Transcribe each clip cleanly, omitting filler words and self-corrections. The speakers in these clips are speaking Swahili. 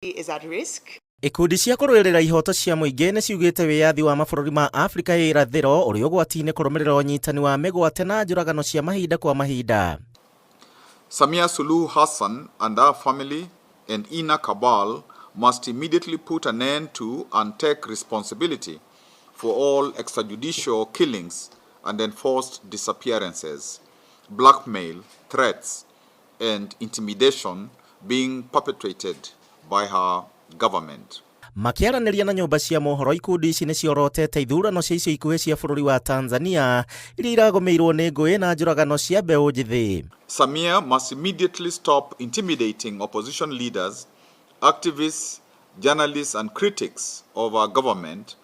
is at risk. Ikundi cia kũrũĩrĩra ihoto cia mũingĩ nĩ ciugĩte wĩyathi wa mabũrũri ma Afrika ya irathĩro ũrĩ ũgwati-inĩ kũrũmĩrĩra ũnyitani wa mĩgwate na njũragano cia mahinda kwa mahinda. Samia Suluhu Hassan and her family and inner cabal must immediately put an end to and take responsibility for all extrajudicial killings and enforced disappearances, blackmail, threats, and intimidation being perpetrated by her government. Makiaranĩria na nyũmba cia mohoro, ikundi ici nĩ ciorotete ithurano cia icio ikuhĩ cia bũrũri wa Tanzania iria iragũmĩirwo nĩ ngũĩ na njũragano cia mbeũ njĩthĩ. Samia must immediately stop intimidating opposition leaders, activists, journalists, and critics of our government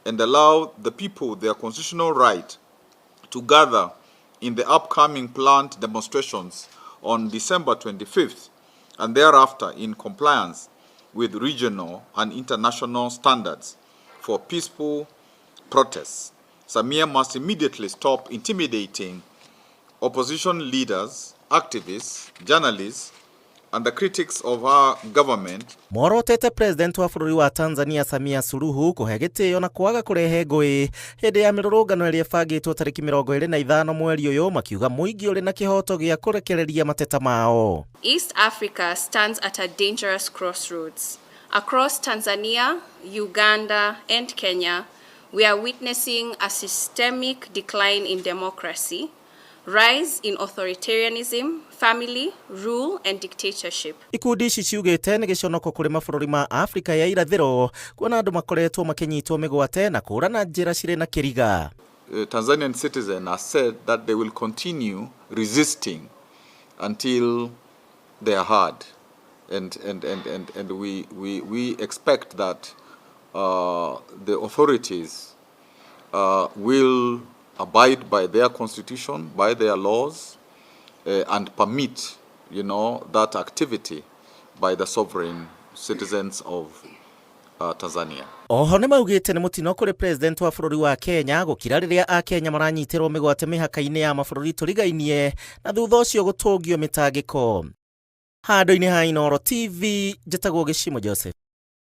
and allow the people their constitutional right to gather in the upcoming planned demonstrations on December 25th and thereafter in compliance with regional and international standards for peaceful protests. Samia must immediately stop intimidating opposition leaders, activists, journalists, and the critics of our government. Morotete president wa bũrũri wa Tanzania Samia Suluhu kũhe gĩtĩo na kwaga kũrehe ngũĩ hĩndĩ ya mĩrũrũngano ĩrĩa ĩbangĩtwo tarĩki 25 mweri ũyũ, makiuga mũingĩ ũrĩ na kĩhoto gĩa kũrekereria mateta mao. East Africa stands at a dangerous crossroads. Across Tanzania, Uganda, and Kenya, we are witnessing a systemic decline in democracy, rise in authoritarianism, family rule, and dictatorship. Ikundi ici ciugĩte nĩ gĩconoko kũrĩ mabũrũri ma Afrika ya irathĩro kuona andũ makoretwo makĩnyitwo mĩgwate na kũũrana njĩra cirĩ na kĩriga. Tanzanian citizens have said that they will continue resisting until they are heard. And we expect that the authorities will abide by their constitution, by their laws, and permit, that activity by the sovereign citizens of Tanzania. Oho nĩ maugĩte nĩ mũtino kũrĩ president wa bũrũri wa Kenya gũkira rĩrĩa Akenya maranyitirwo mĩgwate mĩhaka-inĩ ya mabũrũri tũrigainie na thutha ũcio gũtũngio mĩtangĩko. Handũ-inĩ ha Inooro TV, njĩtagwo Gĩcimo Joseph.